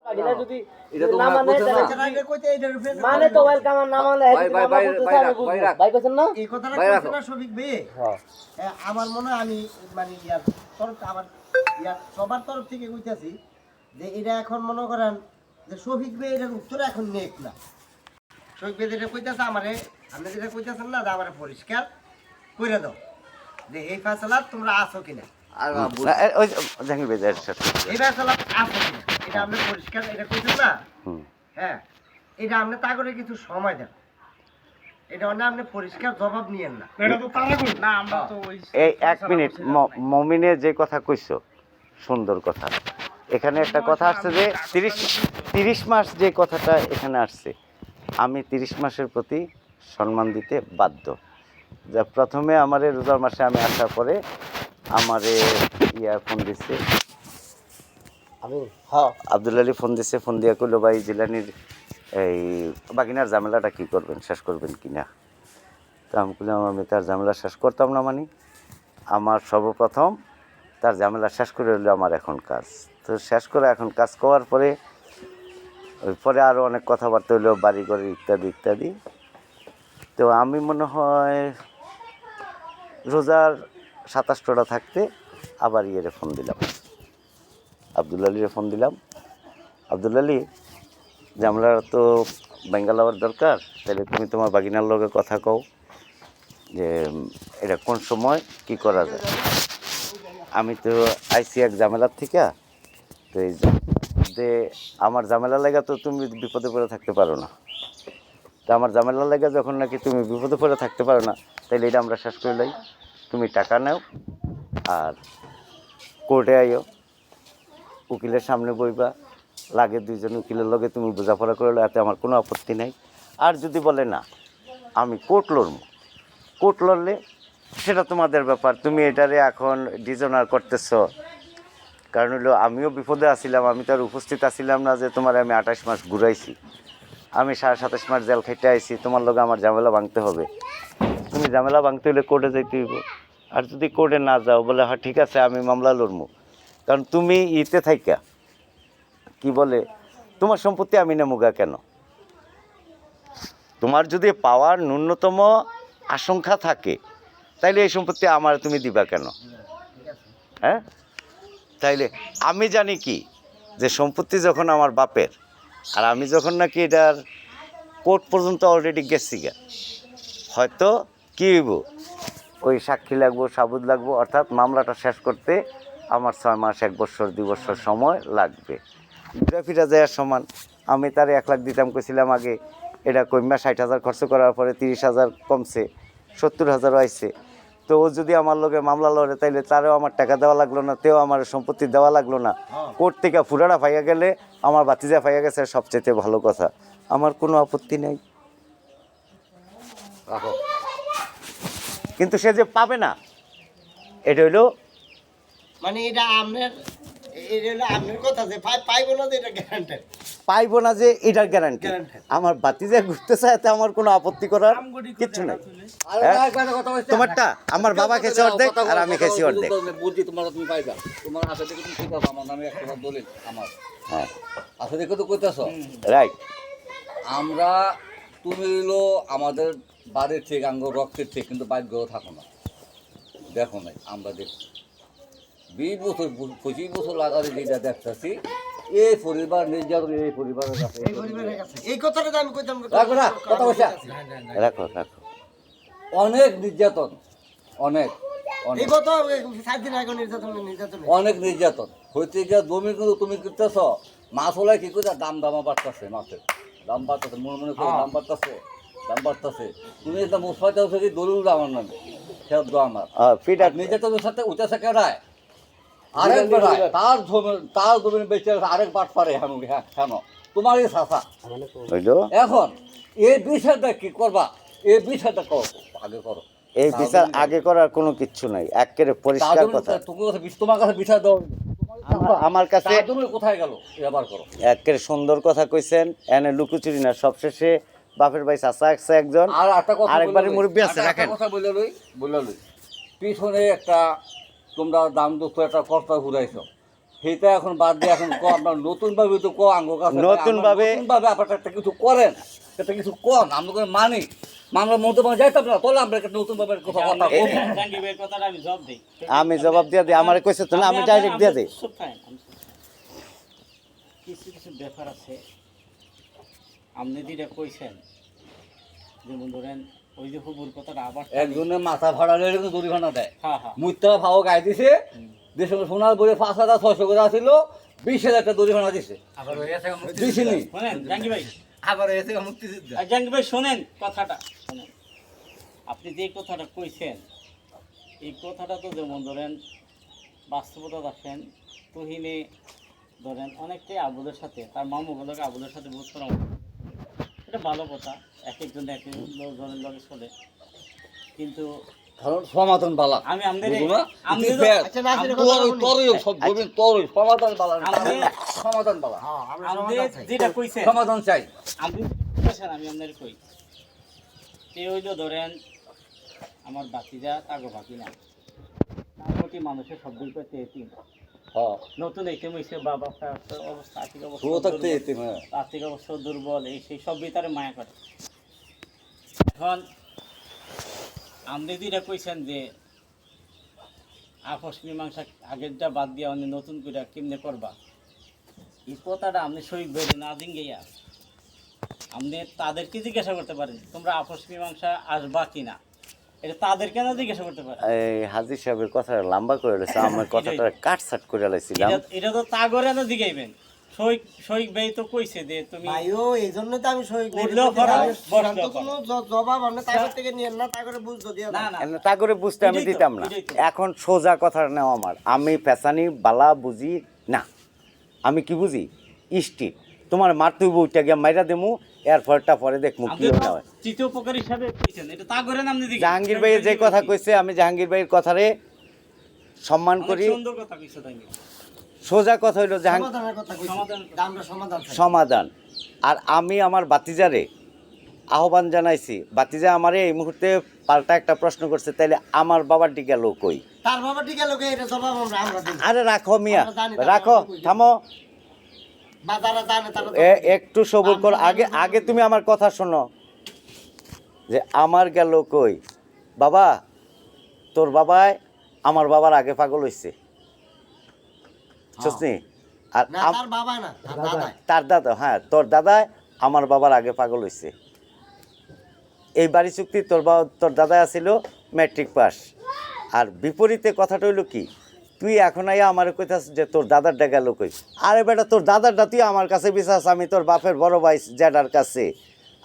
যদি না মানে তো ওয়েলকাম না মানে ভাই কইছেন না এই কথাটা কইছেন না শফিক ভাই। হ্যাঁ আমার মনে হয় আমি মানে ইয়ার তরফ আমার ইয়ার সবার তরফ থেকে কইতাছি যে এটা এখন মনে করেন যে শফিক ভাই এর উত্তর এখন নেক না। শফিক ভাই যেটা কইতাছে আমারে আপনি যেটা কইতাছেন না যে আমারে পরিষ্কার কইরা দাও যে এই ফাসলা তোমরা আছো কিনা আর ওই জাহাঙ্গীর ভাই এই ফাসলা আছো কিনা এটা আপনি পরিষ্কার এটা কইছেন না। হ্যাঁ এটা আপনি তা করে কিছু সময় দেন, এটা অন্য আপনি পরিষ্কার জবাব নিয়েন না। এটা তো তারা কই না আমরা তো ওই এই 1 মিনিট মমিনে যে কথা কইছো সুন্দর কথা। এখানে একটা কথা আসছে যে 30 মাস যে কথাটা এখানে আসছে, আমি 30 মাসের প্রতি সম্মান দিতে বাধ্য। যা প্রথমে আমারে রোজার মাসে আমি আসার পরে আমারে ফোন দিচ্ছে আব্দুল আলী ফোন দিচ্ছে, ফোন দিয়া কইলো ভাই জিলানির এই বাগিনার ঝামেলাটা কী করবেন, শেষ করবেন কি না। তো আমি বললাম আমি তার ঝামেলা শেষ করতাম না, মানে আমার সর্বপ্রথম তার ঝামেলা শেষ করে হলো আমার এখন কাজ। তো শেষ করে এখন কাজ করার পরে ওই পরে আরও অনেক কথাবার্তা হইলো বাড়িঘরের ইত্যাদি ইত্যাদি। তো আমি মনে হয় রোজার 27টা থাকতে আবার ফোন দিলাম, আব্দুল আলীরে ফোন দিলাম। আব্দুল আলী, ঝামেলার তো বেঙ্গালাওয়ার দরকার, তাহলে তুমি তোমার বাগিনার লগে কথা কও যে এটা কোন সময় কি করা যায়। আমি তো আইসি এক ঝামেলার থেকে, তো এই যে আমার ঝামেলা লাগা তো তুমি বিপদে পড়ে থাকতে পারো না। তো আমার ঝামেলা লাগা যখন নাকি তুমি বিপদে পড়ে থাকতে পারো না, তাহলে এটা আমরা শেষ করে লাই। তুমি টাকা নাও আর কোর্টে আইও, উকিলের সামনে বইবা, লাগে 2 জন উকিলের লগে তুমি বোঝাপড়া করলে এতে আমার কোনো আপত্তি নাই। আর যদি বলে না আমি কোর্ট লড়ব, কোর্ট লড়লে সেটা তোমাদের ব্যাপার, তুমি এটারে এখন ডিজনার করতেছ। কারণ হলো আমিও বিপদে আসছিলাম, আমি তো আর উপস্থিত আসছিলাম না যে তোমার আমি 28 মাস ঘুরাইছি, আমি 27.5 মাস জেল খেটে আইছি, তোমার লগে আমার ঝামেলা ভাঙতে হবে। তুমি ঝামেলা ভাঙতে হলে কোর্টে যাইতে হইব। আর যদি কোর্টে না যাও, বলে হ্যাঁ ঠিক আছে আমি মামলা লড়বো, কারণ তুমি ইতে থাইকা কি বলে তোমার সম্পত্তি আমি নেমুগা কেন, তোমার যদি পাওয়ার ন্যূনতম আশঙ্কা থাকে তাইলে এই সম্পত্তি আমার তুমি দিবা কেন। হ্যাঁ, তাইলে আমি জানি কি যে সম্পত্তি যখন আমার বাপের, আর আমি যখন নাকি এটার কোর্ট পর্যন্ত অলরেডি গেছি গা, হয়তো কী হইব ওই সাক্ষী লাগবো, সাবুত লাগবো, অর্থাৎ মামলাটা শেষ করতে আমার 6 মাস 1 বছর 2 বছর সময় লাগবে। ঘুরা ফিরা যাওয়ার সমান। আমি তার 1 লাখ দিতাম কইছিলাম আগে, এটা কইমা 60,000 খরচ করার পরে 30,000 কমছে, 70,000 আইছে। তো ও যদি আমার লগে মামলা লড়ে তাইলে তারও আমার টাকা দেওয়া লাগলো না, তেও আমার সম্পত্তি দেওয়া লাগলো না। কোর্ট থেকে ফুরাটা পাইয়া গেলে আমার বাতিজা পাইয়া গেছে, সবচেয়ে ভালো কথা, আমার কোনো আপত্তি নেই। কিন্তু সে যে পাবে না, এটা হইলো মানে এটা আপনার কথা যে পাইবো না যে এটা গ্যারান্টেড, পাইবো না যে এটার গ্যারান্টি। আমার বাতিজা ঘুরতে চায়, এতে আমার কোনো আপত্তি করার কিচ্ছু নাই। তোমারটা আমার বাবা খেয়েছে অর্ধেক আর আমি খেয়েছি অর্ধেক। বুঝছি তোমার, তুমি পাইবা তোমার আশা থেকে তুমি ঠিক আছে, আমার নামে একটা দলিল আমার। হ্যাঁ, আশা দেখে তো কইতেছ রাইট। আমরা তুমি হইলো আমাদের বাড়ির ঠিক আঙ্গ রক্তের ঠিক, কিন্তু বাইর গড়ে থাকো না, দেখো নাই আমরা দেখছি 20 বছর 25 বছর লাগালে যেটা দেখতেছি এই পরিবার নির্যাতন, এই পরিবারের কাছে এই কথাটা আমি কইতাম। রাখো না কথা বলছা, রাখো রাখো। অনেক নির্যাতন, অনেক এই কথা 7 দিন আগে নির্যাতন অনেক নির্যাতন হইতে গিয়ে জমি কিন্তু তুমি করতেছ, মাছ হলে কি করে দাম দামা বাড়তেছে, মাছের দাম বাড়তেছে, মনে মনে করে দাম বাড়তেছে, দাম বাড়তেছে। তুমি একটা মুসফাইতে হচ্ছে কি দলিল আমার নামে খেয়াল দো আমার নির্যাতনের সাথে উঠেছে কেডায় আরেক বেড়ায় তার জমি বেঁচে আরেক বাট পারে হেন তোমার এই শাসা। এখন এই বিষয়টা কি করবা, এই বিষয়টা করো আগে করো, এই বিচার আগে করার কোনো কিচ্ছু নাই, একেবারে পরিষ্কার কথা। তোমার কাছে বিচার দাও, আমার কাছে কোথায় গেল এবার করো, একেবারে সুন্দর কথা কইছেন। এনে লুকোচুরি না, সবশেষে বাপের ভাই চাচা আছে একজন, আর একটা কথা আরেকবারে মুরব্বী আছে, রাখেন কথা বলে লই পিছনে একটা তোমরা দাম দুঃখ একটা কর্তা ঘুরাইছ, সেটা এখন বাদ দিয়ে এখন আপনার নতুন ভাবে তো আঙ্গ কাছে নতুন ভাবে আপনার একটা কিছু করেন, একটা কিছু কন, আমরা করে মানি মামলা মতো যাইতাম না, তাহলে আমরা একটা নতুন ভাবে কথা বলবো। জাঙ্গি ভাইয়ের কথাটা আমি জবাব দেই। আমি জবাব দিয়ে দিই, আমার কইছে তো না, আমি ডাইরেক্ট দিয়ে দিই। চুপ থাকেন, কিছু কিছু ব্যাপার আছে আপনি যেটা কইছেন, যেমন ধরেন ওই যে হুবুর কথাটা আবার একজনের মাথা ভাড়া নিয়ে কিন্তু জরিমানা দেয়, হ্যাঁ হ্যাঁ মুত্রা ভাও গাই দিছে, যে সময় সোনার বলে 5,600 করে ছিল 20,000 টাকা জরিমানা দিছে। দিছিনি শোনেন জাঙ্গি ভাই, আবার এসে মুক্তিযুদ্ধ আর জাঙ্গি ভাই শোনেন কথাটা শোনেন। আপনি যে কথাটা কইছেন এই কথাটা তো যেমন ধরেন বাস্তবতা দেখেন তুহিনে ধরেন অনেকটাই আবুদের সাথে তার মামুগুলোকে আবুদের সাথে বোধ করা এটা ভালো কথা, এক একজন এক এক জনের লগে চলে, কিন্তু কারণ সমাধান বালা আমি আমাদের বুঝো না? আমি তুই ফের, তোরই সব বলবেন, তোরই সমাধান বালা না, সমাধান বালা, আমাদের যেটা কইছেন সমাধান চাই। আপনি কইছেন আমি আপনার কই তে হইলো ধরেন আমার বাতিজা তাগো বাকি না তার প্রতি মানুষের সব দিক করতে এতিম হ্যাঁ, নতুন এতিম হইছে বাবা অবস্থা আর্থিক তো অবস্থা থাকতে দুর্বল, এতিম, হ্যাঁ। আর্থিক অবস্থা দুর্বল, এই সেই সব ভিতরে মায়া করে। এখন আপনি যেটা কইছেন যে আপোষ মীমাংসা আগেরটা বাদ দিয়া অনেক নতুন করে কেমনে করবা, এই কথাটা আপনি শহীদ বের না দিন গিয়া আপনি তাদেরকে জিজ্ঞাসা করতে পারেন তোমরা আপোষ মীমাংসা আসবা কিনা, এটা তাদের কেন জিজ্ঞাসা করতে পারেন। এই হাজির সাহেবের কথা লম্বা করে রয়েছে, আমার কথাটা কাটছাট করে লাইছিলাম। এটা তো তা করে না জিগাইবেন, শহীদ ভাই তো কইছে যে তুমি ভাইও এই জন্য তো আমি সই করি উঠলেও করো, বসলেও কোনো জবাব আমরা তাগর থেকে নিয়ে না তাগরে বুঝতো দিও না না না তা করে বুঝতে আমি এটাই তো, দিতাম না। এটাই তো। এখন সোজা কথা নেওয়া আমার, আমি ফ্যাসানি বালা বুঝি না, আমি কি বুঝি স্ট্রিট তোমার মার তুই বউটা গিয়ে মাইরা দেমু, এর পরটা পরে দেখমু কি আপনি তো হয়। তৃতীয় উপকার হিসাবে কইছেন, এটা তা করে না আপনি জিজ্ঞাসা জাহাঙ্গীর ভাই যে কথা কইছে, আমি জাহাঙ্গীর ভাইয়ের কথারে সম্মান অনেক করি। সুন্দর কথা কইছে তাই সোজা কথা হইলো জাহাঙ্গীর সমাধানের কথা কইছি সমাধান। আমরা সমাধান চাই। সমাধান। আর আমি আমার বাতিজারে আহ্বান জানাইছি, বাতিজা আমারে এই মুহূর্তে পাল্টা একটা প্রশ্ন করছে, তাইলে আমার বাবারটি গেল কই? তার বাবা ঠিক লোকে এটা জবাব আমরা দিই আরে রাখো মিয়া, আমরা জানি না, রাখো, আমরা কই। থামো, বা যারা জানে তারা একটু সবুর কর। আগে আগে তুমি আমার কথা শোনো, যে আমার গেল কই? বাবা, তোর বাবাই আমার বাবার আগে পাগল হইছে, বুঝছস নি? আর না তার বাবা না তার দাদা তার দাদা, হ্যাঁ তোর দাদাই আমার বাবার আগে পাগল হইছে। এই বাড়ি চুক্তি তোর দাদা আছিল ম্যাট্রিক পাস। আর বিপরীতে কথাটা হইলো কি, তুই এখন আইয়া আমার কইতাস যে তোর দাদারটা গেল কই? আরে বেটা, তোর দাদারটা তুই আমার কাছে বিশ্বাস, আমি তোর বাপের বড় ভাই জ্যাডার কাছে।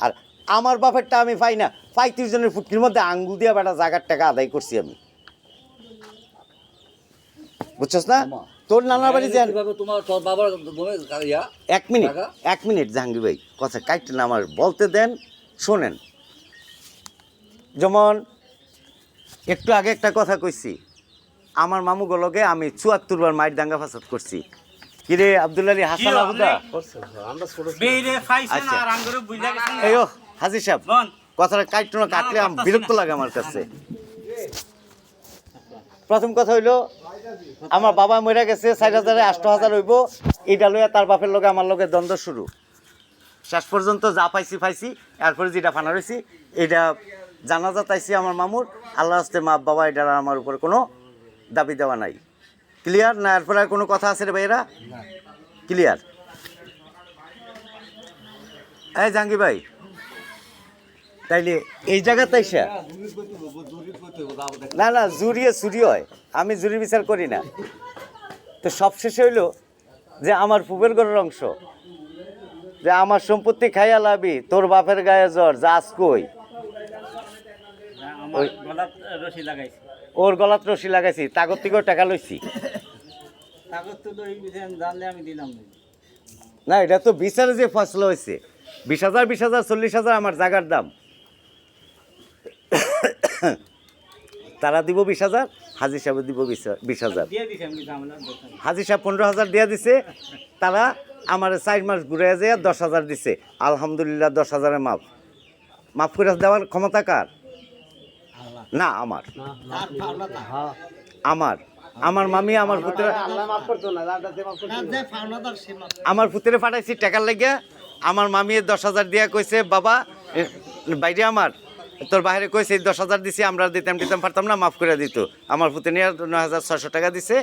আর আমার বাপেরটা আমি পাই না, 35 জনের ফুটকির মধ্যে আঙ্গুল দিয়া বেটা জাগার টাকা আদায় করছি আমি, বুঝছস না? তোর নানার বাড়ি যান। তোমার তোর বাবার ইয়া 1 মিনিট জাহাঙ্গীর ভাই, কথা কাটতে না, আমার বলতে দেন, শোনেন। যেমন একটু আগে একটা কথা কইছি, আমার মামু গলকে আমি 74 বার মাইর দাঙ্গা ফাসাদ করছি। কিরে আব্দুল আলী হাসান আবুদা, বেইরে ফাইছেন আচ্ছা। আর আঙ্গুরে বুইলা গেছেন এই ও হাজির সাহেব, বল কথাটা কাটতে না, কাটলে আমার বিরক্ত লাগে আমার কাছে। প্রথম কথা হইলো, আমার বাবা মরে গেছে, 4,000 8,000 হইব, এটা লইয়া তার বাপের লগে আমার লগে দ্বন্দ্ব শুরু। শেষ পর্যন্ত যা পাইছি, এরপরে যেটা ফানা রয়েছি এটা জানাজা তাইছি আমার মামুর, আল্লাহ হাস্তে মা বাবা, এটার আমার উপরে কোনো দাবি দেওয়া নাই। ক্লিয়ার না? এরপরে আর কোনো কথা আছে রে ভাইয়েরা? ক্লিয়ার? এই জাহাঙ্গীর ভাই, তাইলে এই জায়গাতে আইসা, না না জুরিয়ে চুরি হয়, আমি জুরি বিচার করি না। তো সবশেষে হইলো যে আমার ফুবের ঘরের অংশ, যে আমার সম্পত্তি খাইয়া লাবি, তোর বাপের গায়ে জ্বর, যাস কই? আমার গলাত রশি লাগাইছে, ওর গলাত রশি লাগাইছি, তাগর থেকেও টাকা লইছি। কাগজ তো ওই বিষয়ে জানলে আমি দিলাম না। না, এটা তো বিচারে যে ফসল হয়েছে, 20,000 20,000 40,000 আমার জায়গার দাম। তারা দিব 20,000, হাজির সাহেব দিব 20,000। দিয়ে দিছি আমি ঝামেলা দেখেন। হাজির সাহেব 15,000 দিয়া দিছে, তারা আমার 4 মাস ঘুরে যায় 10,000 দিছে। আলহামদুলিল্লাহ, 10,000-এ মাফ করে দেওয়ার ক্ষমতা কার? না আমার, আমার আমার মামি আমার পুত্রে আল্লাহ মাফ করতো না, যার কাছে মাফ করতো না, না। যে ফাওনাদার সে মাপ। আমার পুত্রে পাঠাইছি টাকার লাগিয়া আমার মামি 10,000 দিয়া কইছে বাবা বাইরে আমার তোর বাইরে কইছে 10,000 দিছি আমরা দিতাম পারতাম না মাফ করে দিত আমার পুত্রে নিয়ে 9,600 টাকা দিছে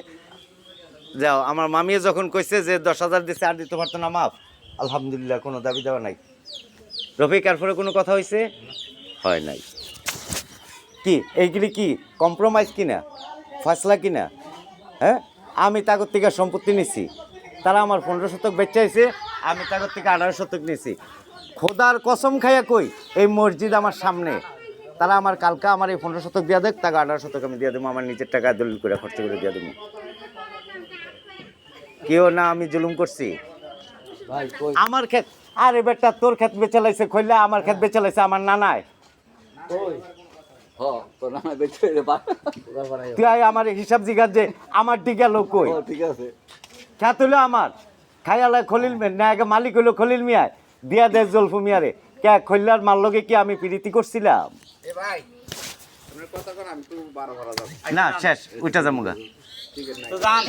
যাও আমার মামি যখন কইছে যে 10,000 দিছে আর দিতে পারতো না মাফ আলহামদুলিল্লাহ কোনো দাবি দেওয়া নাই রফিক আর পরে কোনো কথা হয়েছে হয় নাই কি এইগুলি কি কম্প্রোমাইজ কিনা ফয়সলা কিনা হ্যাঁ আমি তাগর থেকে সম্পত্তি নিছি তারা আমার 15 শতক বেচাইছে আমি তাগর থেকে 18 শতক নিছি খোদার কসম খাইয়া কই এই মসজিদ আমার সামনে তারা আমার কালকা আমার এই 15 শতক দিয়া দেখ তাকে 18 শতক আমি দিয়ে দেবো আমার নিজের টাকা দলিল করে খরচ করে দিয়ে দেবো কেউ না আমি জুলুম করছি ভাই কই আমার ক্ষেত আরে বেটা তোর ক্ষেত বেচে লাইছে খইলা আমার ক্ষেত বেচে লাইছে আমার নানায় কই হ্যাঁ তো না বেঁচে রে বা উগার বানাই তুই আয় আমার হিসাব জিগার যে আমার দিকে লোক কই ঠিক আছে খ্যাত হইলো আমার খাইয়ালে খলিল না আগে মালিক হইলো খলিল মিয়ায় দিয়া দে জলফু মিয়ারে কে খৈল্লার মার লগে কি আমি প্রীতি করছিলাম এ ভাই আপনার কথা কোন আমি তো 12 যাব না শেষ ওইটা যামুগা তো জান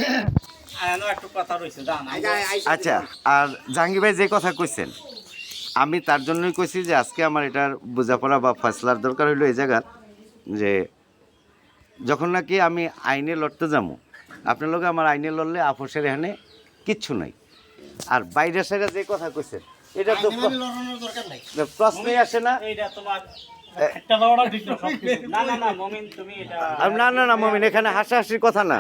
এনো একটু কথা রইছে জান আচ্ছা আর জাহাঙ্গীর ভাই যে কথা কইছেন আমি তার জন্যই কইছি যে আজকে আমার এটার বোঝাপড়া বা ফয়সলার দরকার হইলো এই জায়গার যে যখন নাকি আমি আইনে লড়তে যাবো আপনার লোক আমার আইনে লড়লে আপোষের এখানে কিচ্ছু নাই আর বাইরে সাইডে যে কথা কইছেন এটা তো আইনে মানে লড়ানোর দরকার নাই। প্রশ্নই আসে না এইটা তোমার একটা দেওয়াটা ঠিক না সবকিছু না না না মমিন তুমি এটা আর না না না মমিন এখানে হাসাহাসির কথা না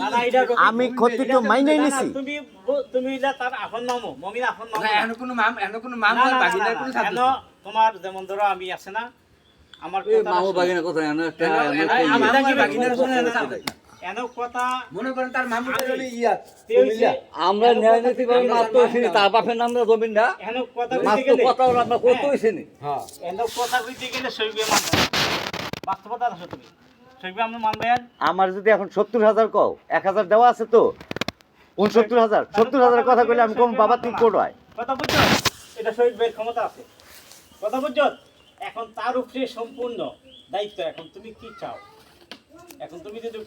না না এটা আমি ক্ষতি তো মাইনেই না, না, নিছি তুমি তুমি এটা তার আপন মামু মমিন আপন মামু এনো কোনো মাম না, না, না, বাগিনার না, কোনো না, সাথে এনো তোমার যেমন ধরো আমি আছে না আমার এই কথা মামু শুনো। বাগিনা কথা এনে একটা আমি আমার কি বাগিনার বলবো? শুনে না। এনো কথা মনে করেন তার মামু হলো তে হইছে, আমরা ন্যায় নীতি করে মাত্র হইছিনি তার বাপের নাম জমিন না এনো কথা কইতে মাত্র গেলে কথা আমরা করতে হইছিনি এনো কথা কইতে গেলে সইবে মানবে বাস্তবতা আছে তুমি সইবে আমরা মানবে আর আমার যদি এখন 70,000 কও 1,000 দেওয়া আছে তো 69,000 70,000 কথা কইলে আমি কম বাবা তুই কোড হয় কথা বুঝছো এটা সইবের ক্ষমতা আছে কথা বুঝছো এখন তার উপরে সম্পূর্ণ দায়িত্ব এখন তুমি কি চাও এখন তুমি যদি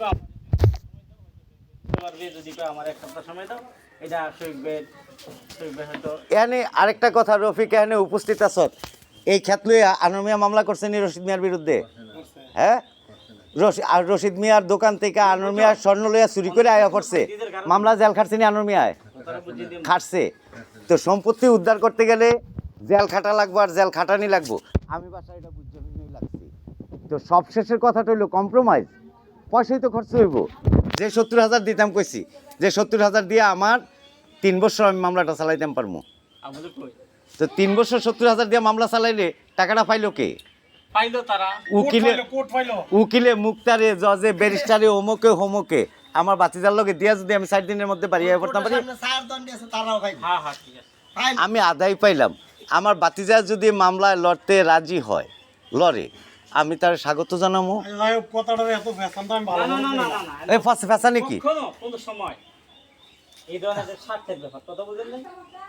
আমার এক সপ্তাহ সময় দাও এটা সইবের হয়তো এখানে আরেকটা কথা রফিক এখানে উপস্থিত আছত এই ক্ষেত লইয়া আনোয়ার মিয়া মামলা করছেন নি রশিদ মিয়ার বিরুদ্ধে হ্যাঁ আর রশিদ মিয়ার দোকান থেকে আনোয়ার মিয়া স্বর্ণ লইয়া চুরি করে আয়া করছে মামলা জেল খাটছে নি আনোয়ার মিয়ায় তারা বুঝিয়ে দিই খাটছে তো সম্পত্তি উদ্ধার করতে গেলে জেল খাটা লাগবো আর জেল খাটানি লাগবো আমি বাসায় এটা বুঝতে নিয়ে লাগছি তো সব শেষের কথাটা হইলো কম্প্রোমাইজ পয়সাই তো খরচ হইব যে 70,000 দিতাম কইছি যে 70,000 দিয়ে আমার 3 বছর আমি মামলাটা চালাইতাম পারবো আমাদের কই তো 3 বছর 70,000 দিয়ে মামলা চালাইলে টাকাটা পাইলো কে পাইলো তারা উকিলে মুক্তারে জজে ব্যারিস্টারে অমুকে হোমকে আমার বাতিজার লগে দিয়া যদি আমি 60 দিনের মধ্যে বাড়ি আইয়া পড়তাম পারি সামনে চার দণ্ডি আছে, তারাও খাইবে। হ্যাঁ হ্যাঁ ঠিক আছে ফাইন। আমি আদায় পাইলাম আমার বাতিজা যদি মামলায় লড়তে রাজি হয় লড়ে আমি তার স্বাগত জানাবো না না না না না না এই ফেসা নাকি কখনো কোনো সময় এই ধরনের যে স্বার্থের ব্যাপার কথা বুঝলেন না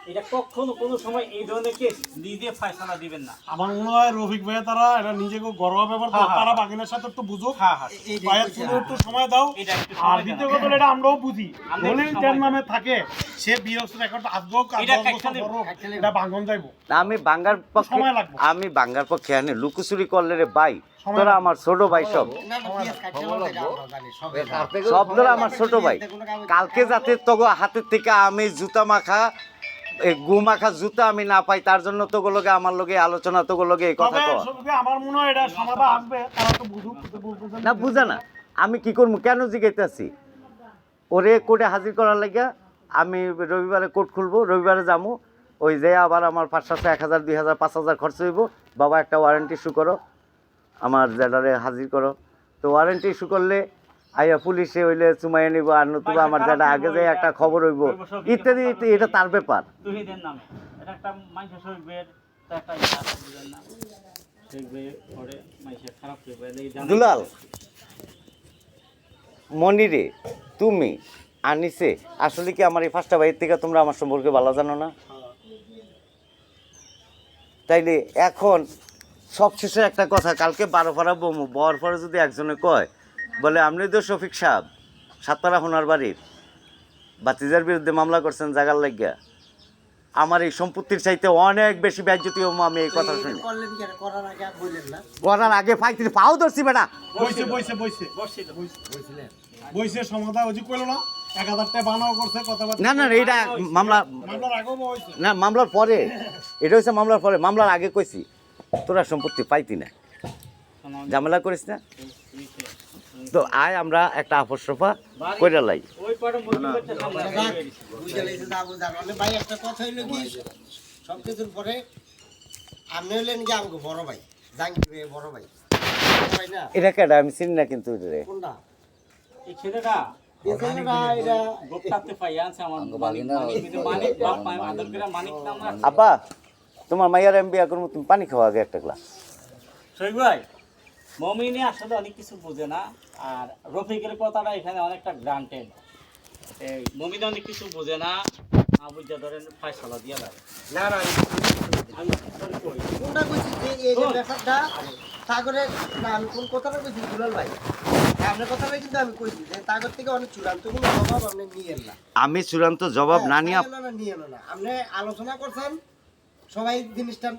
এটা কখনো কোনো সময় এই ধরনের কেস নিজে ফয়সালা দিবেন না আমার মনে হয় রফিক ভাইয়া তারা এটা নিজেকে ঘরোয়া ব্যাপার তো, হ্যাঁ, হ্যাঁ। তারা বাগিনার সাথে একটু বুঝুক। হ্যাঁ হ্যাঁ ভাইয়া তুমি একটু সময় দাও। এটা একটু আর সময় দ্বিতীয় দেন। কথা হলো এটা আমরাও বুঝি আমরা দলিল একটু যার সময় নামে থাকে সে বিরক্ত এখন আসবো এটা 10 বছর actually- পরও এটা ভাঙন যাইবো। আমি বাঙ্গার পক্ষে সময় লাগবে। আমি বাঙ্গার পক্ষে আনে লুকোচুরি করলে রে ভাই সময় তোরা লাগবে। আমার ছোট ভাই সব না, না, পিয়াজ কাটতে বলতে গেলে আমরা জানি, সবে জানি। সব ধরে আমার ছোট ভাই কালকে যাতে তোগো হাতের থেকে আমি জুতা মাখা এই গু মাখা জুতা আমি না পাই তার জন্য তোগো লগে আমার লগে আলোচনা তোগো লগে এই কথা তবে কয় সবকে আমার মনে হয় এটা সমাধান আসবে, তারা তো বুঝুক, তো বলতেছেন না বুঝা না আমি কি করবো কেন জিগাইতেছি ওরে কোর্টে হাজির করার লাগিয়া আমি রবিবারে কোর্ট খুলবো রবিবারে যাবো ওই যে আবার আমার 500 1,000 2,000 5,000 খরচ হইব বাবা একটা ওয়ারেন্টি ইস্যু করো আমার জেলারে হাজির করো তো ওয়ারেন্টি ইস্যু করলে আইয়া পুলিশে হইলে চুমাইয়া নিব আর নতুবা আমার যেটা আগে যে একটা খবর হইব ইত্যাদি ইত্যাদি, এটা তার ব্যাপার তুহিদের নামে এটা একটা মানুষের শরীরের তো একটা ইচ্ছা আছে বুঝলেন না শরীরের পরে মানুষের খারাপ হয়ে গেলে এই জানা- দুলাল মনিরে তুমি আনিসে আসলে কি আমার এই 5টা ভাইয়ের থেকে তোমরা আমার সম্পর্কে ভালো জানো না তাইলে এখন সবশেষে একটা কথা কালকে 12 ফারা বমু বর পরে যদি একজনে কয় বলে আপনি তো শফিক সাহেব সাতপাড়া হোনার বাড়ির বাতিজার বিরুদ্ধে মামলা করছেন জাগার লাগিয়া, আমার এই সম্পত্তির চাইতে অনেক বেশি বেজ্জতি হবো আমি এই কথা শুনি। করলেন কেন? করার আগে আর বললেন না? করার আগে ফাইতে পাও ধরছি বেটা। বইছে বইছে বইছে বসছিল। বলছিলেন বইছে সমাধা ওই যে কইলো না 1000 টাকা বানাও করছে কথাবার্তা। না না এটা মামলা মামলার আগেও বইছে। না, মামলার পরে এটা হচ্ছে মামলার পরে। মামলার আগে কইছি তোরা সম্পত্তি পাইতি না, ঝামেলা করিস না। তো আয় আমরা একটা আপস সফা কইরা লাই। ওই পাড়ে মুসলিমটা সামনে যাক, বুঝে লেগেছে যা বুঝার। মানে ভাই একটা কথা হইলো কি, সব কিছুর পরে আপনি হলেন কি আমাকে বড় ভাই, জাঙ্গি ভাই বড় ভাই। বড় ভাই না? এটা কেডা আমি চিনি না কিন্তু রে। কোনটা? এই ছেলেটা এই ছেলেটা এটা গোপটাতে পাইয়া আছে আমার মানিক কিন্তু মানিক বাপ আদর করে মানিক নাম রাখছে। আপা তোমার মাইয়ার আমি বিয়া করবো, তুমি পানি খাওয়া আগে একটা গ্লাস। শৈব ভাই, মমিনী আসলে অনেক কিছু বোঝে না, আর রফিকের কথাটা এখানে অনেকটা গ্রান্টেড। এই মমিনী অনেক কিছু বোঝে না, বুঝা ধরেন ফয়সালা দিয়া লাগে। না না আমি কই কোনটা কইছি যে এই যে ব্যাপারটা সাগরে, না আমি কোন কথাটা কইছি দুলাল ভাই? হ্যাঁ, আপনার কথাটা কিন্তু আমি কইছি যে সাগর থেকে অনেক চূড়ান্ত কোনো জবাব আপনি নিয়েন না। আমি চূড়ান্ত জবাব না নিয়ে না নিয়ে না, আপনি আলোচনা করছেন, সবাই জিনিসটা